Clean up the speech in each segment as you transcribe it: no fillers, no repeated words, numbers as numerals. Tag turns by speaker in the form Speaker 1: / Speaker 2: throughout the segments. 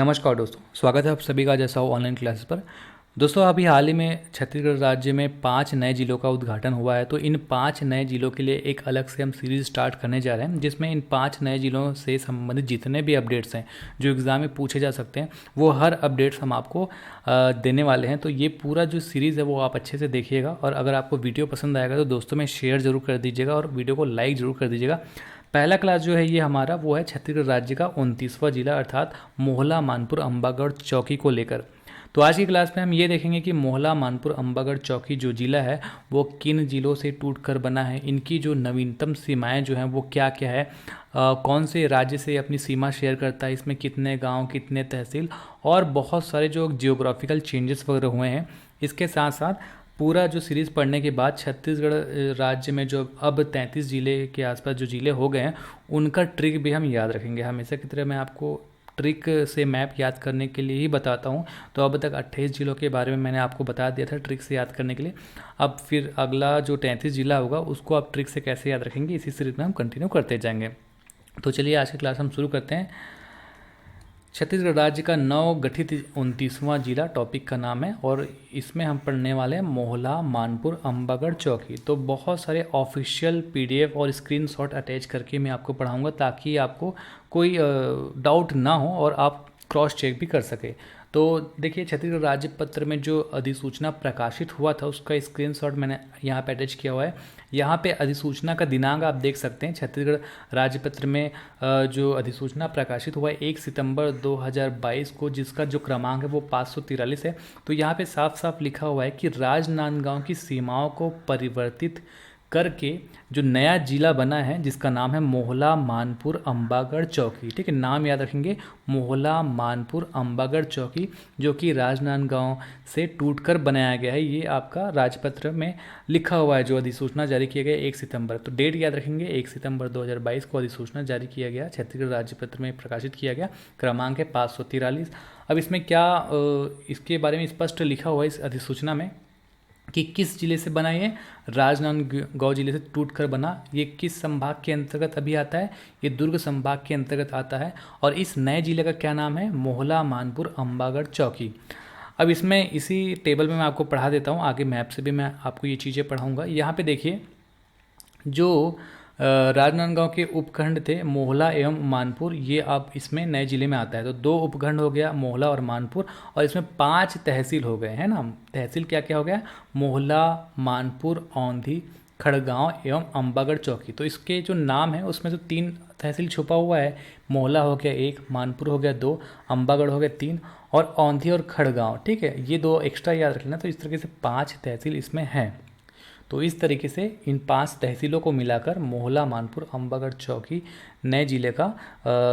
Speaker 1: नमस्कार दोस्तों, स्वागत है आप सभी का जैसा हो ऑनलाइन क्लासेस पर। दोस्तों, अभी हाल ही में छत्तीसगढ़ राज्य में 5 नए जिलों का उद्घाटन हुआ है। तो इन 5 नए जिलों के लिए एक अलग से हम सीरीज़ स्टार्ट करने जा रहे हैं, जिसमें इन 5 नए जिलों से संबंधित जितने भी अपडेट्स हैं जो एग्ज़ाम में पूछे जा सकते हैं, वो हर अपडेट्स हम आपको देने वाले हैं। तो ये पूरा जो सीरीज़ है वो आप अच्छे से देखिएगा, और अगर आपको वीडियो पसंद आएगा तो दोस्तों में शेयर ज़रूर कर दीजिएगा और वीडियो को लाइक ज़रूर कर दीजिएगा। पहला क्लास जो है ये हमारा वो है छत्तीसगढ़ राज्य का 29वां जिला अर्थात मोहला मानपुर अम्बागढ़ चौकी को लेकर। तो आज की क्लास में हम ये देखेंगे कि मोहला मानपुर अम्बागढ़ चौकी जो जिला है वो किन जिलों से टूटकर बना है, इनकी जो नवीनतम सीमाएं जो हैं वो क्या क्या है, कौन से राज्य से अपनी सीमा शेयर करता है, इसमें कितने गांव, कितने तहसील और बहुत सारे जो जियोग्राफिकल चेंजेस वगैरह हुए हैं। इसके साथ साथ पूरा जो सीरीज़ पढ़ने के बाद छत्तीसगढ़ राज्य में जो अब 33 जिले के आसपास जो जिले हो गए हैं उनका ट्रिक भी हम याद रखेंगे। हमेशा की तरह मैं आपको ट्रिक से मैप याद करने के लिए ही बताता हूँ। तो अब तक 28 जिलों के बारे में मैंने आपको बता दिया था ट्रिक से याद करने के लिए। अब फिर अगला जो 33 जिला होगा उसको आप ट्रिक से कैसे याद रखेंगे, इसी सीरीज में हम कंटिन्यू करते जाएंगे। तो चलिए आज की क्लास हम शुरू करते हैं। छत्तीसगढ़ राज्य का नवगठित 29वां जिला टॉपिक का नाम है, और इसमें हम पढ़ने वाले हैं मोहला मानपुर अम्बागढ़ चौकी। तो बहुत सारे ऑफिशियल पीडीएफ और स्क्रीनशॉट अटैच करके मैं आपको पढ़ाऊंगा ताकि आपको कोई डाउट ना हो और आप क्रॉस चेक भी कर सके। तो देखिए, छत्तीसगढ़ राज्य पत्र में जो अधिसूचना प्रकाशित हुआ था उसका स्क्रीनशॉट मैंने यहाँ पे अटैच किया हुआ है। यहाँ पे अधिसूचना का दिनांक आप देख सकते हैं। छत्तीसगढ़ राज्य पत्र में जो अधिसूचना प्रकाशित हुआ है 1 सितंबर 2022 को, जिसका जो क्रमांक है वो 543 है। तो यहाँ पे साफ साफ लिखा हुआ है कि राजनांदगांव की सीमाओं को परिवर्तित करके जो नया जिला बना है जिसका नाम है मोहला मानपुर अम्बागढ़ चौकी। ठीक है, नाम याद रखेंगे, मोहला मानपुर अम्बागढ़ चौकी, जो कि राजनांदगांव से टूटकर बनाया गया है। ये आपका राजपत्र में लिखा हुआ है। जो अधिसूचना जारी किया गया 1 सितंबर, तो डेट याद रखेंगे 1 सितंबर 2022 को अधिसूचना जारी किया गया, छत्तीसगढ़ राज्य पत्र में प्रकाशित किया गया, क्रमांक है 543। अब इसमें क्या इसके बारे में स्पष्ट लिखा हुआ है इस अधिसूचना में कि किस जिले से बना, ये राजनांदगांव जिले से टूटकर बना। ये किस संभाग के अंतर्गत अभी आता है, ये दुर्ग संभाग के अंतर्गत आता है, और इस नए जिले का क्या नाम है, मोहला मानपुर अम्बागढ़ चौकी। अब इसमें इसी टेबल में मैं आपको पढ़ा देता हूँ, आगे मैप से भी मैं आपको ये चीज़ें पढ़ाऊँगा। यहाँ पे देखिए, जो राजनांदगांव के उपखंड थे मोहला एवं मानपुर, ये अब इसमें नए जिले में आता है। तो 2 उपखंड हो गया मोहला और मानपुर, और इसमें 5 तहसील हो गए हैं ना। तहसील क्या क्या हो गया, मोहला, मानपुर, औंधी, खड़गांव एवं अम्बागढ़ चौकी। तो इसके जो नाम है उसमें जो 3 तहसील छुपा हुआ है, मोहला हो गया 1, मानपुर हो गया 2, अम्बागढ़ हो गया 3, और औंधी और खड़गांव, ठीक है, ये 2 एक्स्ट्रा याद रख लेना। तो इस तरीके से 5 तहसील इसमें हैं। तो इस तरीके से इन 5 तहसीलों को मिलाकर मोहला मानपुर अम्बागढ़ चौकी नए जिले का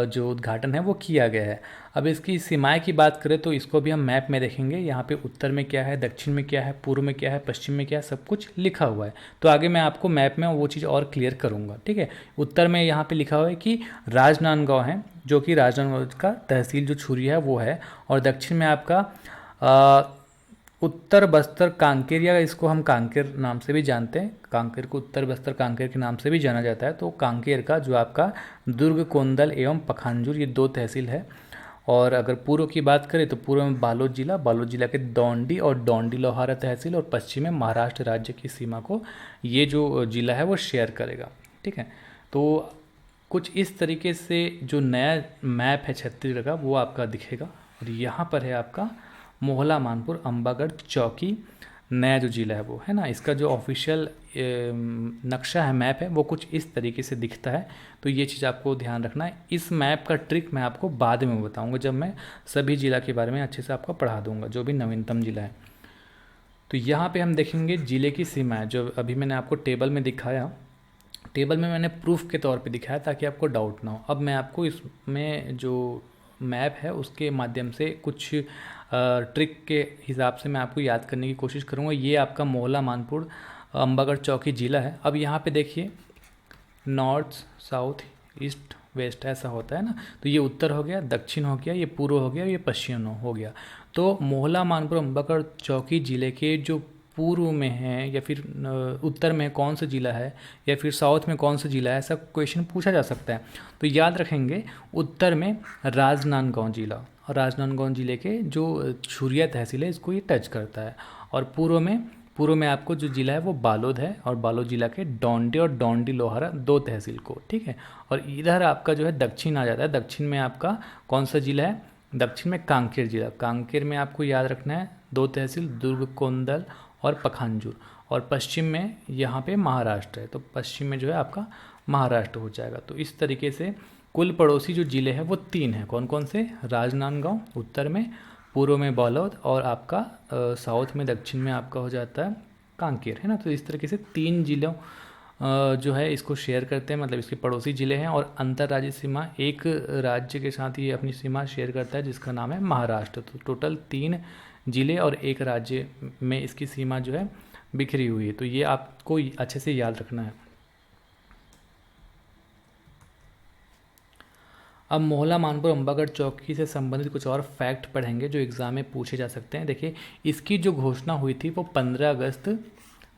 Speaker 1: जो उद्घाटन है वो किया गया है। अब इसकी सीमाएं की बात करें तो इसको भी हम मैप में देखेंगे। यहाँ पे उत्तर में क्या है, दक्षिण में क्या है, पूर्व में क्या है, पश्चिम में क्या है, सब कुछ लिखा हुआ है। तो आगे मैं आपको मैप में वो चीज़ और क्लियर करूँगा। ठीक है, उत्तर में यहाँ पर लिखा हुआ है कि राजनांदगांव है, जो कि राजनांदगांव का तहसील जो छुरी है वो है, और दक्षिण में आपका उत्तर बस्तर कांकेर, या इसको हम कांकेर नाम से भी जानते हैं, कांकेर को उत्तर बस्तर कांकेर के नाम से भी जाना जाता है। तो कांकेर का जो आपका दुर्ग, कोंदल एवं पखांजूर, ये 2 तहसील है। और अगर पूर्व की बात करें तो पूर्व में बालोद जिला, बालोद जिला के दौंडी और दौंडी लोहारा तहसील, और पश्चिम में महाराष्ट्र राज्य की सीमा को ये जो जिला है वो शेयर करेगा। ठीक है, तो कुछ इस तरीके से जो नया मैप है छत्तीसगढ़ का वो आपका दिखेगा, और यहाँ पर है आपका मोहला मानपुर अम्बागढ़ चौकी नया जो जिला है वो है ना। इसका जो ऑफिशियल नक्शा है, मैप है, वो कुछ इस तरीके से दिखता है। तो ये चीज़ आपको ध्यान रखना है। इस मैप का ट्रिक मैं आपको बाद में बताऊंगा, जब मैं सभी जिला के बारे में अच्छे से आपको पढ़ा दूंगा, जो भी नवीनतम जिला है। तो यहाँ पे हम देखेंगे जिले की सीमाएँ, जो अभी मैंने आपको टेबल में दिखाया। टेबल में मैंने प्रूफ के तौर पर दिखाया ताकि आपको डाउट ना हो। अब मैं आपको इसमें जो मैप है उसके माध्यम से कुछ ट्रिक के हिसाब से मैं आपको याद करने की कोशिश करूँगा। ये आपका मोहला मानपुर अम्बागढ़ चौकी जिला है। अब यहाँ पे देखिए, नॉर्थ, साउथ, ईस्ट, वेस्ट ऐसा होता है ना। तो ये उत्तर हो गया, दक्षिण हो गया, ये पूर्व हो गया, ये पश्चिम हो गया। तो मोहला मानपुर अम्बागढ़ चौकी जिले के जो पूर्व में है या फिर उत्तर में कौन सा जिला है या फिर साउथ में कौन सा जिला है, ऐसा क्वेश्चन पूछा जा सकता है। तो याद रखेंगे, उत्तर में राजनांदगांव जिला, राजनांदगांव जिले के जो छुरिया तहसील है इसको ये टच करता है। और पूर्व में आपको जो जिला है वो बालोद है, और बालोद जिला के डोंडी और डोंडी लोहारा 2 तहसील को, ठीक है। और इधर आपका जो है दक्षिण आ जाता है। दक्षिण में आपका कौन सा जिला है? दक्षिण में कांकेर जिला। कांकेर में आपको याद रखना है 2 तहसील, दुर्ग, कोंदल और पखांजूर। और पश्चिम में यहाँ पे महाराष्ट्र है, तो पश्चिम में जो है आपका महाराष्ट्र हो जाएगा। तो इस तरीके से कुल पड़ोसी जो ज़िले हैं वो 3 हैं। कौन कौन से? राजनांदगांव उत्तर में, पूर्व में बालोद, और आपका साउथ में, दक्षिण में आपका हो जाता है कांकेर, है ना। तो इस तरीके से 3 जिलों जो है इसको शेयर करते हैं, मतलब इसके पड़ोसी ज़िले हैं। और अंतर्राज्यीय सीमा एक राज्य के साथ ये अपनी सीमा शेयर करता है जिसका नाम है महाराष्ट्र। तो टोटल 3 ज़िले और एक राज्य में इसकी सीमा जो है बिखरी हुई है। तो ये आपको अच्छे से याद रखना है। अब मोहला, मानपुर, अंबागढ़ चौकी से संबंधित कुछ और फैक्ट पढ़ेंगे जो एग्ज़ाम में पूछे जा सकते हैं। देखिए, इसकी जो घोषणा हुई थी वो 15 अगस्त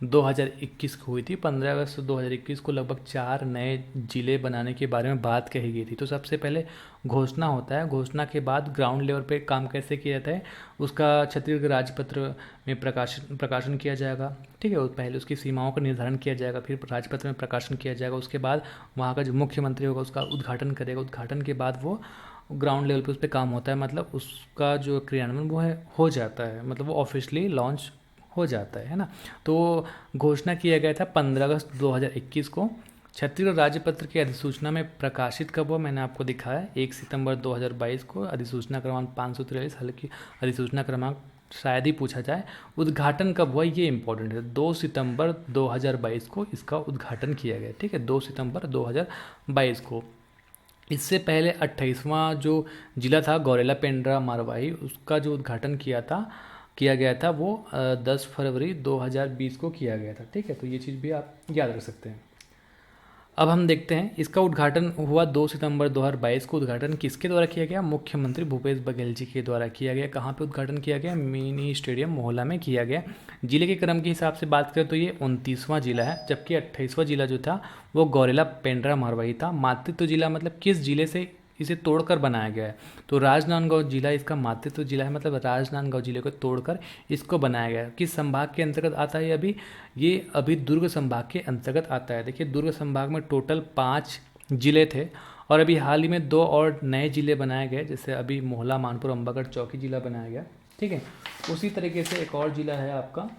Speaker 1: 2021 को हुई थी। 15 अगस्त 2021 को लगभग 4 नए ज़िले बनाने के बारे में बात कही गई थी। तो सबसे पहले घोषणा होता है, घोषणा के बाद ग्राउंड लेवल पे काम कैसे किया जाता है उसका छत्तीसगढ़ राजपत्र में प्रकाशन किया जाएगा, ठीक है। और पहले उसकी सीमाओं का निर्धारण किया जाएगा, फिर राजपत्र में प्रकाशन किया जाएगा। उसके बाद वहाँ का जो मुख्यमंत्री होगा उसका उद्घाटन करेगा। उद्घाटन के बाद वो ग्राउंड लेवल पे उस पर काम होता है, मतलब उसका जो क्रियान्वयन वो है हो जाता है, मतलब वो ऑफिशियली लॉन्च हो जाता है ना। तो घोषणा किया गया था 15 अगस्त 2021 को। छत्तीसगढ़ राज्यपत्र की अधिसूचना में प्रकाशित कब हुआ मैंने आपको दिखाया, 1 सितंबर 2022 को। अधिसूचना क्रमांक 543, हालांकि अधिसूचना क्रमांक शायद ही पूछा जाए। उद्घाटन कब हुआ ये इंपॉर्टेंट है, 2 सितंबर 2022 को इसका उद्घाटन किया गया, ठीक है, 2 सितंबर 2022 को। इससे पहले 28वां जो जिला था गौरेला पेंड्रा मारवाही, उसका जो उद्घाटन किया गया था वो 10 फरवरी 2020 को किया गया था, ठीक है। तो ये चीज़ भी आप याद रख सकते हैं। अब हम देखते हैं इसका उद्घाटन हुआ 2 सितंबर 2022 को। उद्घाटन किसके द्वारा किया गया? मुख्यमंत्री भूपेश बघेल जी के द्वारा किया गया। कहाँ पे उद्घाटन किया गया? मिनी स्टेडियम मोहला में किया गया। जिले के क्रम के हिसाब से बात करें तो ये 29वां जिला है, जबकि 28वां जिला जो था वो गौरेला पेंड्रा मारवाही था। मातृत्व जिला मतलब किस जिले से इसे तोड़कर बनाया गया है, तो राजनांदगांव जिला इसका मातृत्व जिला है, मतलब राजनांदगांव जिले को तोड़कर इसको बनाया गया है। किस संभाग के अंतर्गत आता है? ये अभी दुर्ग संभाग के अंतर्गत आता है। देखिए, दुर्ग संभाग में टोटल 5 जिले थे, और अभी हाल ही में 2 और नए जिले बनाए गए, जैसे अभी मोहला, मानपुर, अंबागढ़ चौकी जिला बनाया गया, ठीक है। उसी तरीके से एक और जिला है आपका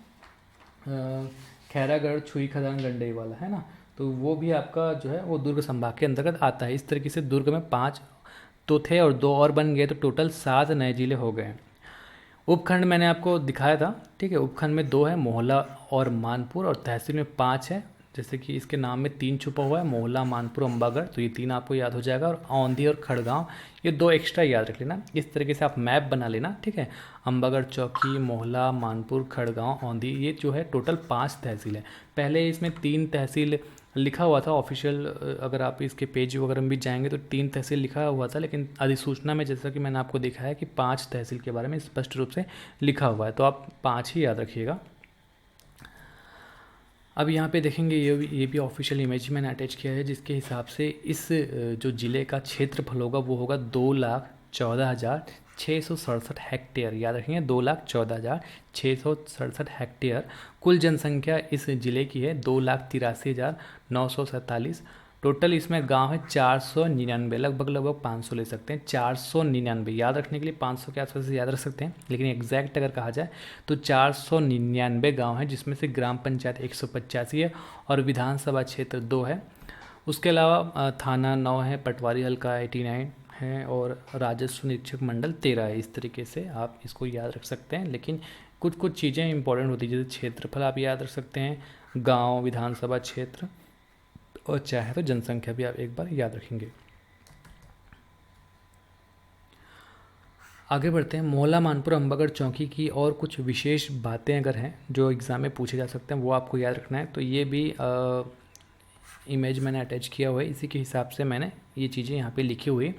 Speaker 1: खैरागढ़, छुई खदान, गंडई वाला, है ना। तो वो भी आपका जो है वो दुर्ग संभाग के अंतर्गत आता है। इस तरीके से दुर्ग में 5 तो थे और 2 और बन गए, तो टोटल 7 नए जिले हो गए। उपखंड मैंने आपको दिखाया था, ठीक है। उपखंड में 2 है, मोहला और मानपुर, और तहसील में 5 है। जैसे कि इसके नाम में 3 छुपा हुआ है, मोहला, मानपुर, अंबागढ़, तो ये 3 आपको याद हो जाएगा। और औंधी और खड़गांव ये 2 एक्स्ट्रा याद रख लेना। इस तरीके से आप मैप बना लेना, ठीक है। अंबागढ़ चौकी, मोहला, मानपुर, खड़गांव, औंधी, ये जो है टोटल 5 तहसील है। पहले इसमें 3 तहसील लिखा हुआ था ऑफिशियल, अगर आप इसके पेज वगैरह में भी जाएंगे तो 3 तहसील लिखा हुआ था, लेकिन अधिसूचना में जैसा कि मैंने आपको दिखाया कि 5 तहसील के बारे में स्पष्ट रूप से लिखा हुआ है, तो आप 5 ही याद रखिएगा। अब यहाँ पे देखेंगे ये भी ऑफिशियल इमेज मैंने अटैच किया है, जिसके हिसाब से इस जो ज़िले का क्षेत्रफल होगा वो होगा 2,14,667 हेक्टेयर। याद रखेंगे 2,14,667 हेक्टेयर। कुल जनसंख्या इस ज़िले की है 2,83,947। टोटल इसमें गांव है 499, लगभग 500 ले सकते हैं, 499 याद रखने के लिए 500 के आसपास से याद रख सकते हैं, लेकिन एग्जैक्ट अगर कहा जाए तो 499 गांव है, जिसमें से ग्राम पंचायत 185 है और विधानसभा क्षेत्र 2 है। उसके अलावा थाना 9 है, पटवारी हल्का 89 है और राजस्व निरीक्षक मंडल 13 है। इस तरीके से आप इसको याद रख सकते हैं, लेकिन कुछ चीज़ें इंपॉर्टेंट होती है, जैसे क्षेत्रफल आप याद रख सकते हैं, गाँव, विधानसभा क्षेत्र, और चाहे तो जनसंख्या भी आप एक बार याद रखेंगे। आगे बढ़ते हैं। मोहला, मानपुर, अंबागढ़ चौकी की और कुछ विशेष बातें अगर हैं जो एग्ज़ाम में पूछे जा सकते हैं वो आपको याद रखना है, तो ये भी इमेज मैंने अटैच किया हुआ है, इसी के हिसाब से मैंने ये चीज़ें यहाँ पे लिखी हुई।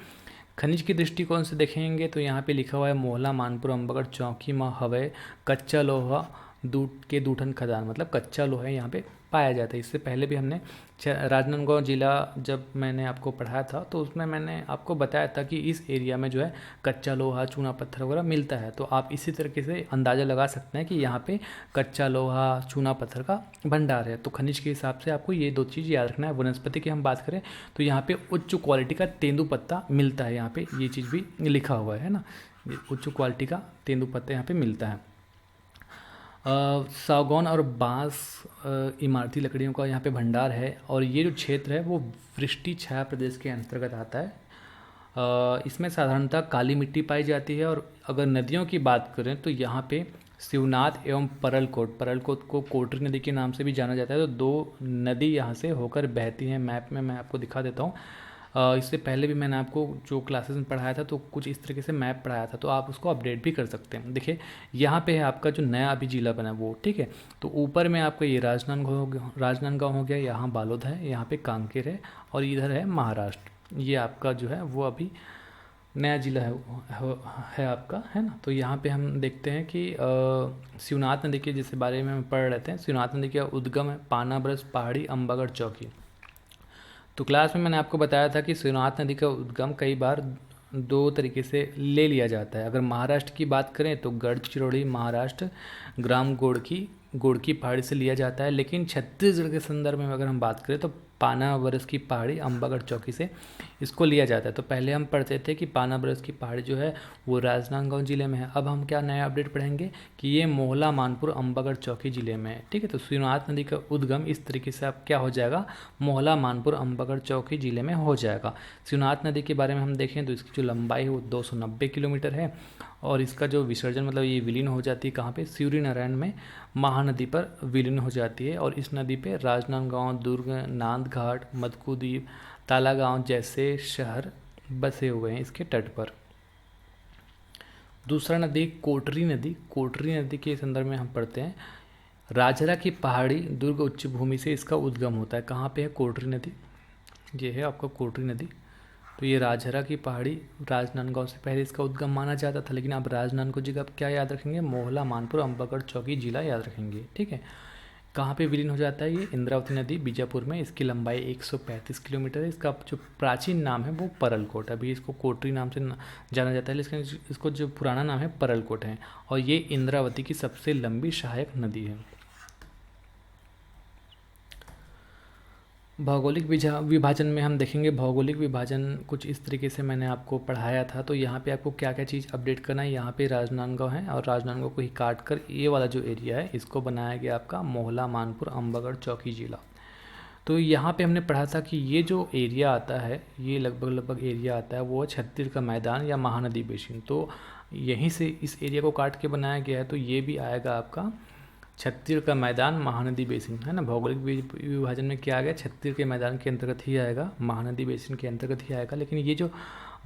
Speaker 1: खनिज के दृष्टिकोण से देखेंगे तो यहाँ पे लिखा हुआ है मोहला, मानपुर, अंबागढ़ चौकी में हवे कच्चा लोहा दूठन खदान मतलब कच्चा लोहा यहाँ पे पाया जाता है। इससे पहले भी हमने राजनांदगांव जिला जब मैंने आपको पढ़ाया था तो उसमें मैंने आपको बताया था कि इस एरिया में जो है कच्चा लोहा, चूना पत्थर वगैरह मिलता है। तो आप इसी तरीके से अंदाज़ा लगा सकते हैं कि यहाँ पे कच्चा लोहा, चूना पत्थर का भंडार है। तो खनिज के हिसाब से आपको ये 2 चीज़ याद रखना है। वनस्पति की हम बात करें तो यहाँ पे उच्च क्वालिटी का तेंदुपत्ता मिलता है। यहाँ पे ये चीज़ भी लिखा हुआ है ना, उच्च क्वालिटी का तेंदुपत्ता यहाँ पे मिलता है। सागौन और बांस इमारती लकड़ियों का यहाँ पे भंडार है। और ये जो क्षेत्र है वो वृष्टि छाया प्रदेश के अंतर्गत आता है। इसमें साधारणतः काली मिट्टी पाई जाती है। और अगर नदियों की बात करें तो यहाँ पे शिवनाथ एवं परलकोट को कोटरी नदी के नाम से भी जाना जाता है। तो 2 नदी यहाँ से होकर बहती हैं। मैप में मैं आपको दिखा देता हूँ। इससे पहले भी मैंने आपको जो क्लासेस में पढ़ाया था तो कुछ इस तरीके से मैप पढ़ाया था, तो आप उसको अपडेट भी कर सकते हैं। देखिए यहाँ पे है आपका जो नया अभी जिला बना वो, ठीक है। तो ऊपर में आपका ये राजनांदगांव हो गया, यहाँ बालोद है, यहाँ पे कांकेर है और इधर है महाराष्ट्र। ये आपका जो है वो अभी नया जिला है आपका, है ना। तो यहाँ पे हम देखते हैं कि शिवनाथ नदी के जैसे बारे में हम पढ़ रहे थे। शिवनाथ नदी का उद्गम है पानाब्रज पहाड़ी अम्बागढ़ चौकी। तो क्लास में मैंने आपको बताया था कि शिवनाथ नदी का उद्गम कई बार 2 तरीके से ले लिया जाता है। अगर महाराष्ट्र की बात करें तो गढ़चिरौली महाराष्ट्र ग्राम गोड़की पहाड़ी से लिया जाता है। लेकिन छत्तीसगढ़ के संदर्भ में अगर हम बात करें तो पानाबरस की पहाड़ी अम्बागढ़ चौकी से इसको लिया जाता है। तो पहले हम पढ़ते थे कि पानाबरस की पहाड़ी जो है वो राजनांदगांव जिले में है। अब हम क्या नया अपडेट पढ़ेंगे कि ये मोहला मानपुर अम्बागढ़ चौकी जिले में है, ठीक है। तो शिवनाथ नदी का उद्गम इस तरीके से अब क्या हो जाएगा, मोहला मानपुर अम्बागढ़ चौकी जिले में हो जाएगा। शिवनाथ नदी के बारे में हम देखें तो इसकी जो लंबाई है वो 290 किलोमीटर है। और इसका जो विसर्जन मतलब ये विलीन हो जाती है कहाँ पे, शिवरी नारायण में महानदी पर विलीन हो जाती है। और इस नदी पे राजनांदगांव, दुर्ग, नांदघाट, मदकुद्वीप, तालागांव जैसे शहर बसे हुए हैं इसके तट पर। दूसरा नदी कोटरी नदी के संदर्भ में हम पढ़ते हैं राजहरा की पहाड़ी दुर्ग उच्च भूमि से इसका उद्गम होता है। कहाँ पे है कोटरी नदी, ये है आपका कोटरी नदी। तो ये राजहरा की पहाड़ी राजनांदगांव से पहले इसका उद्गम माना जाता था, लेकिन अब राजनांदगांव जी का क्या याद रखेंगे, मोहला मानपुर अम्बागढ़ चौकी जिला याद रखेंगे, ठीक है। कहाँ पे विलीन हो जाता है ये, इंद्रावती नदी बीजापुर में। इसकी लंबाई 135 किलोमीटर है। इसका जो प्राचीन नाम है वो परलकोट, अभी इसको कोटरी नाम से जाना जाता है, लेकिन इसको जो पुराना नाम है परलकोट है। और ये इंद्रावती की सबसे लंबी सहायक नदी है। भौगोलिक विभाजन में हम देखेंगे, भौगोलिक विभाजन कुछ इस तरीके से मैंने आपको पढ़ाया था। तो यहाँ पे आपको क्या क्या चीज़ अपडेट करना है, यहाँ पे राजनांदगांव है और राजनांदगांव को ही काट कर ये वाला जो एरिया है इसको बनाया गया आपका मोहला मानपुर अम्बागढ़ चौकी जिला। तो यहाँ पे हमने पढ़ा था कि ये जो एरिया आता है ये लगभग एरिया आता है वो छत्तीसगढ़ का मैदान या महानदी बेसिन। तो यहीं से इस एरिया को काट के बनाया गया है। तो ये भी आएगा आपका छत्तीसगढ़ का मैदान महानदी बेसिन, है ना। भौगोलिक विभाजन में क्या आ गया, छत्तीसगढ़ के मैदान के अंतर्गत ही आएगा, महानदी बेसिन के अंतर्गत ही आएगा। लेकिन ये जो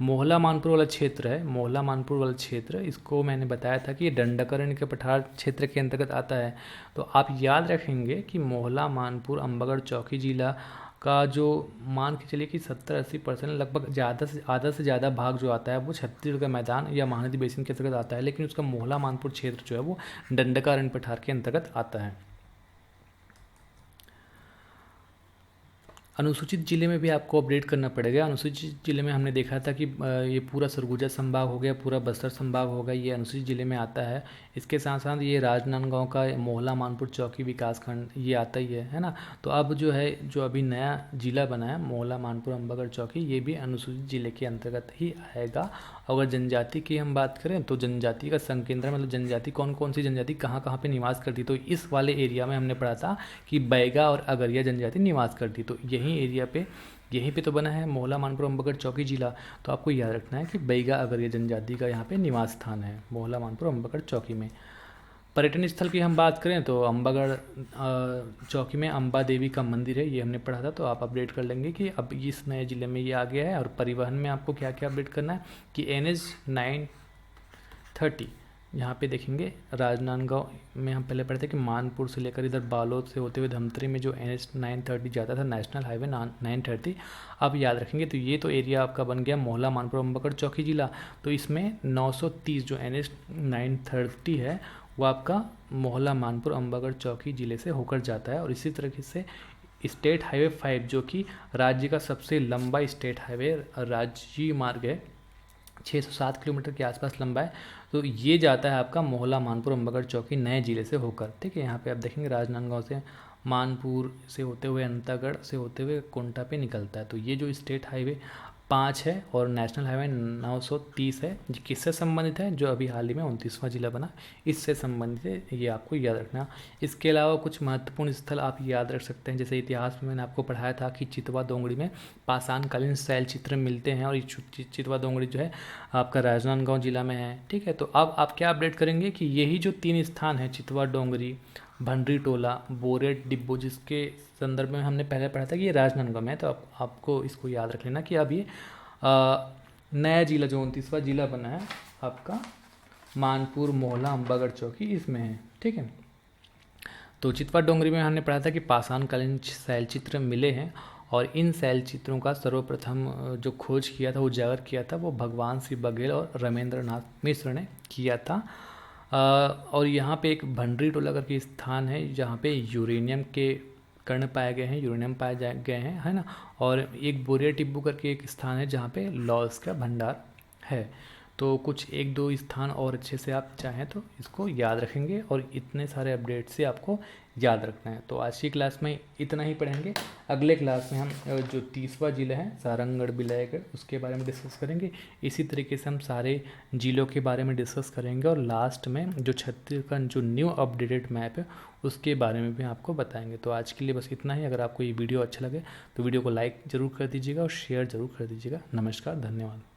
Speaker 1: मोहला मानपुर वाला क्षेत्र है, मोहला मानपुर वाला क्षेत्र, इसको मैंने बताया था कि ये दंडकारण्य के पठार क्षेत्र के अंतर्गत आता है। तो आप याद रखेंगे कि मोहला मानपुर अम्बागढ़ चौकी जिला का जो मान के चलिए कि 70-80% लगभग आधा से ज़्यादा भाग जो आता है वो छत्तीसगढ़ का मैदान या महानदी बेसिन के अंतर्गत आता है। लेकिन उसका मोहला मानपुर क्षेत्र जो है वो दंडकारण्य पठार के अंतर्गत आता है। अनुसूचित जिले में भी आपको अपडेट करना पड़ेगा। अनुसूचित जिले में हमने देखा था कि ये पूरा सरगुजा संभाग हो गया, पूरा बस्तर संभाग हो गया, ये अनुसूचित जिले में आता है। इसके साथ साथ ये राजनांदगांव का मोहला मानपुर चौकी विकासखंड ये आता ही है ना। तो अब जो है जो अभी नया जिला बना है मोहला मानपुर अम्बागढ़ चौकी, ये भी अनुसूचित जिले के अंतर्गत ही आएगा। अगर जनजाति की हम बात करें तो जनजाति का संकेंद्र मतलब जनजाति कौन कौन सी जनजाति कहाँ कहाँ पे निवास करती, तो इस वाले एरिया में हमने पढ़ा था कि बैगा और अगरिया जनजाति निवास करती। तो यही एरिया पे यहीं पे तो बना है मोहला मानपुर अम्बागढ़ चौकी जिला। तो आपको याद रखना है कि बैगा अगरिया जनजाति का यहाँ पे निवास स्थान है मोहला मानपुर अम्बागढ़ चौकी में। पर्यटन स्थल की हम बात करें तो अम्बागढ़ चौकी में अम्बा देवी का मंदिर है, ये हमने पढ़ा था। तो आप अपडेट कर लेंगे कि अब इस नए ज़िले में ये आ गया है। और परिवहन में आपको क्या क्या अपडेट करना है कि NH 930 यहाँ पे देखेंगे राजनांदगांव में हम पहले पढ़े थे कि मानपुर से लेकर इधर बालोद से होते हुए धमतरी में जो NH 930 जाता था, नेशनल हाईवे 930। अब याद रखेंगे तो ये तो एरिया आपका बन गया मोहला मानपुर अम्बागढ़ चौकी जिला। तो इसमें 930 जो NH 930 है वो आपका मोहला मानपुर अम्बागढ़ चौकी ज़िले से होकर जाता है। और इसी तरीके से स्टेट हाईवे 5 जो कि राज्य का सबसे लंबा स्टेट हाईवे राज्य मार्ग है, 607 किलोमीटर के आसपास लंबा है, तो ये जाता है आपका मोहला मानपुर अम्बागढ़ चौकी नए ज़िले से होकर। ठीक है, यहाँ पे आप देखेंगे राजनांदगांव से मानपुर से होते हुए अंतागढ़ से होते हुए कोंटा पे निकलता है। तो ये जो स्टेट हाईवे 5 है और नेशनल हाईवे 930 है, ये किससे संबंधित है? जो अभी हाल ही में 29वां जिला बना, इससे संबंधित है, ये आपको याद रखना। इसके अलावा कुछ महत्वपूर्ण स्थल आप याद रख सकते हैं, जैसे इतिहास में मैंने आपको पढ़ाया था कि चितवा दोंगड़ी में पाषाणकालीन शैल चित्र मिलते हैं, और ये चितवा दोंगड़ी जो है आपका राजनांदगांव जिला में है। ठीक है, तो अब आप क्या अपडेट करेंगे कि यही जो 3 स्थान है, चितवा डोंगरी, भंडरी टोला, बोरेट डिब्बो, जिसके संदर्भ में हमने पहले पढ़ा था कि ये राजनांदगांव में है, तो आपको इसको याद रख लेना कि अब ये नया जिला जो 29वां जिला बना है आपका मानपुर मोहला अम्बागढ़ चौकी, इसमें है। ठीक है, तो चितवा डोंगरी में हमने पढ़ा था कि पाषाणकालीन शैलचित्र मिले हैं, और इन शैलचित्रों का सर्वप्रथम जो खोज किया था, उजागर किया था, वो भगवान श्री बघेल और रमेंद्र नाथ मिश्र ने किया था। और यहाँ पे एक भंडरी टोला करके स्थान है जहाँ पे यूरेनियम के कण पाए गए हैं, यूरेनियम पाए गए हैं, है ना। और एक बोरिया टिब्बू करके एक स्थान है जहाँ पे लॉस का भंडार है। तो कुछ 1-2 स्थान और अच्छे से आप चाहें तो इसको याद रखेंगे, और इतने सारे अपडेट से आपको याद रखना है। तो आज की क्लास में इतना ही पढ़ेंगे। अगले क्लास में हम जो 30वां जिला है सारंगगढ़ विलयगढ़, उसके बारे में डिस्कस करेंगे। इसी तरीके से हम सारे जिलों के बारे में डिस्कस करेंगे, और लास्ट में जो छत्तीसगढ़ जो न्यू अपडेटेड मैप है उसके बारे में भी आपको बताएंगे। तो आज के लिए बस इतना ही। अगर आपको ये वीडियो अच्छा लगे तो वीडियो को लाइक ज़रूर कर दीजिएगा और शेयर ज़रूर कर दीजिएगा। नमस्कार, धन्यवाद।